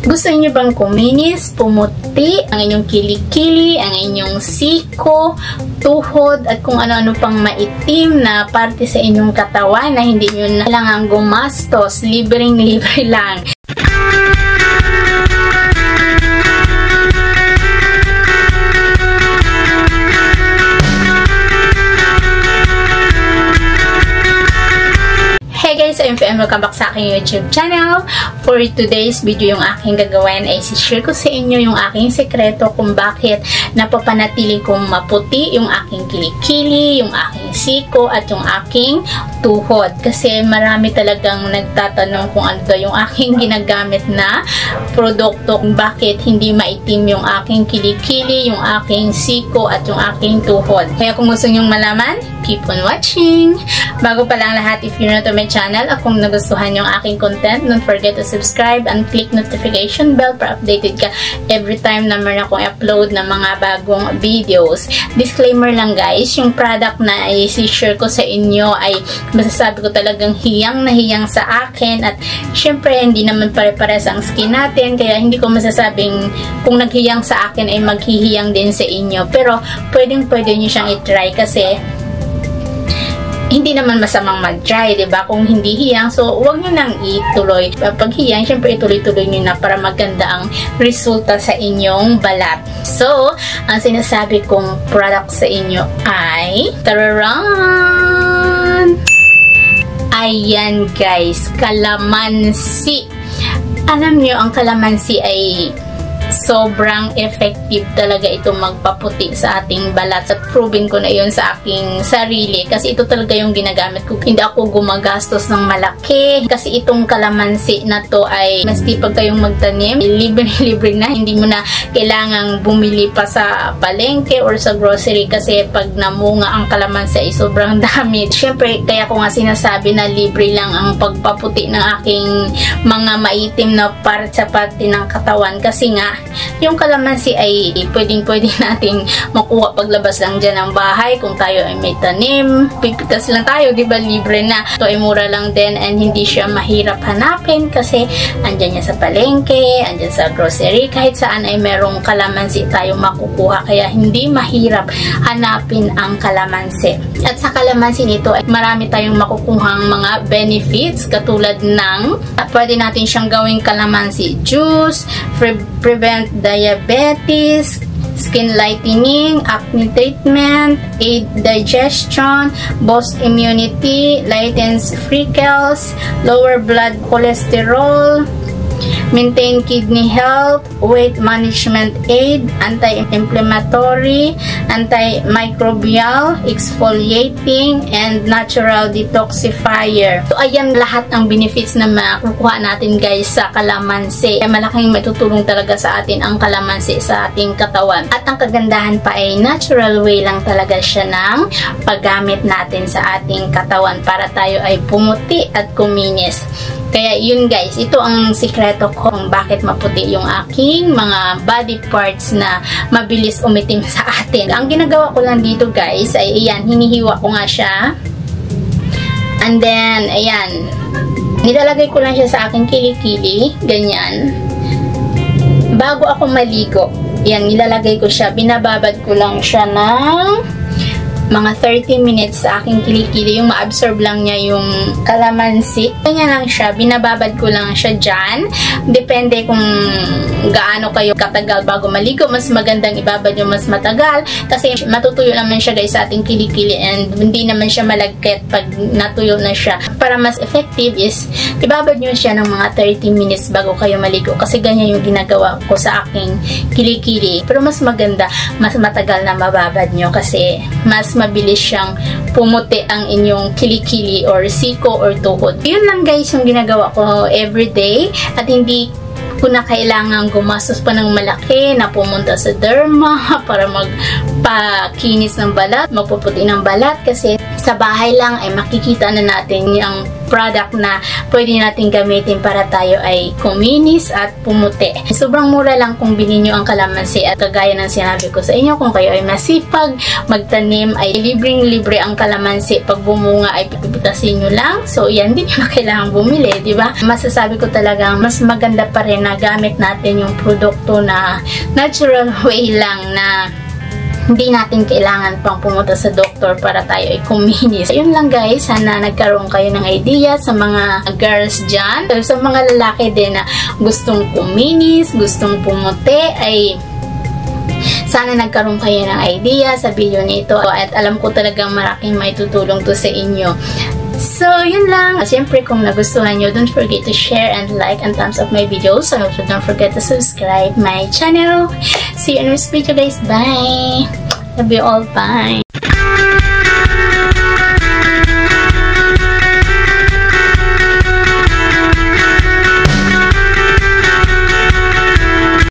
Gusto niyo bang kuminis, pumuti, ang inyong kilikili, ang inyong siko, tuhod, at kung ano-ano pang maitim na parte sa inyong katawan na hindi niyo na kailangan gumastos, libreng-libre lang. I'm FM, welcome back sa aking YouTube channel. For today's video, yung aking gagawin ay share ko sa inyo yung aking sekreto kung bakit napapanatili kong maputi yung aking kilikili, yung aking siko, at yung aking tuhod. Kasi marami talagang nagtatanong kung ano daw yung aking ginagamit na produkto, kung bakit hindi maitim yung aking kilikili, yung aking siko, at yung aking tuhod. Kaya kung gusto nyong malaman, keep on watching. Bago pa lang lahat, if you're new to my channel, at kung nagustuhan yung aking content, don't forget to subscribe and click notification bell para updated ka every time na meron akong upload ng mga bagong videos. Disclaimer lang guys, yung product na i-share ko sa inyo ay masasabi ko talagang hiyang na hiyang sa akin, at syempre hindi naman pare-pares ang skin natin, kaya hindi ko masasabing kung naghiyang sa akin ay maghihiyang din sa inyo. Pero pwedeng-pwede nyo siyang i-try kasi hindi naman masamang mag-try, diba? Kung hindi hiyang, so huwag nyo nang ituloy. Pag hiyang, syempre ituloy-tuloy nyo na para maganda ang resulta sa inyong balat. So, ang sinasabi kong product sa inyo ay tararan! Ayan guys, kalamansi. Alam nyo, ang kalamansi ay sobrang effective talaga ito magpaputi sa ating balat. At proven ko na yun sa aking sarili. Kasi ito talaga yung ginagamit ko. Hindi ako gumagastos ng malaki. Kasi itong kalamansi na to ay mas pag kayong magtanim, libre-libre na. Hindi mo na kailangang bumili pa sa palengke or sa grocery. Kasi pag namunga ang kalamansi ay sobrang dami. Siyempre, kaya ko nga sinasabi na libre lang ang pagpaputi ng aking mga maitim na part sa parte ng katawan. Kasi nga, yung kalamansi ay pwedeng-pwede nating makuha paglabas lang dyan ng bahay. Kung tayo ay may tanim, pipitas lang tayo, diba? Libre na. Ito ay mura lang din and hindi siya mahirap hanapin kasi andyan niya sa palengke, andyan sa grocery, kahit saan ay merong kalamansi tayo makukuha. Kaya hindi mahirap hanapin ang kalamansi. At sa kalamansi nito ay marami tayong makukuhang mga benefits katulad ng pwede natin siyang gawing kalamansi juice, prevent diabetes, skin lightening, acne treatment, aid digestion, boost immunity, lightens freckles, lower blood cholesterol, maintain kidney health, weight management aid, anti-inflammatory, antimicrobial, exfoliating, and natural detoxifier. So, ayan lahat ang benefits na makukuha natin guys sa kalamansi. Malaking matutulong talaga sa atin ang kalamansi sa ating katawan. At ang kagandahan pa ay natural way lang talaga siya ng paggamit natin sa ating katawan para tayo ay pumuti at kuminis. Kaya yun guys, ito ang sikreto ko kung bakit maputi yung aking mga body parts na mabilis umitim sa atin. Ang ginagawa ko lang dito guys ay ayan, hinihiwa ko nga siya. And then, ayan, nilalagay ko lang siya sa aking kilikili, ganyan. Bago ako maligo, ayan, nilalagay ko siya, binababad ko lang siya ng mga 30 minutes sa aking kilikili, yung ma-absorb lang niya yung kalamansi. Ganyan lang siya, binababad ko lang siya dyan. Depende kung gaano kayo katagal bago maligo, mas magandang ibabad yung mas matagal kasi matutuyo naman siya guys sa ating kilikili and hindi naman siya malagkit pag natuyo na siya. Para mas effective is ibabad nyo siya ng mga 30 minutes bago kayo maligo kasi ganyan yung ginagawa ko sa aking kilikili. Pero mas maganda, mas matagal na mababad nyo kasi mas mabilis siyang pumuti ang inyong kilikili or siko or tuhod. Yun lang guys yung ginagawa ko everyday at hindi ko na kailangan gumastos pa ng malaki na pumunta sa derma para magpakinis ng balat, magpuputi ng balat kasi sa bahay lang ay makikita na natin yung product na pwede natin gamitin para tayo ay kuminis at pumuti. Sobrang mura lang kung bilhin nyo ang kalamansi at kagaya ng sinabi ko sa inyo, kung kayo ay masipag magtanim ay libreng-libre ang kalamansi. Pag bumunga ay pipitasin nyo lang. So yan, hindi nyo kailangan bumili, di ba? Masasabi ko talagang mas maganda pa rin na gamit natin yung produkto na natural way lang na hindi natin kailangan pang pumunta sa doktor para tayo ay kuminis. Yun lang guys, sana nagkaroon kayo ng idea sa mga girls dyan. Sa mga lalaki din na gustong kuminis, gustong pumuti, ay sana nagkaroon kayo ng idea sa video nito. At alam ko talagang malaking may tutulong to sa inyo. So, yun lang. Siyempre, kung nagustuhan nyo, don't forget to share and like and thumbs up my videos. And also, don't forget to subscribe my channel. See you in the next video, guys. Bye! Love you all. Bye!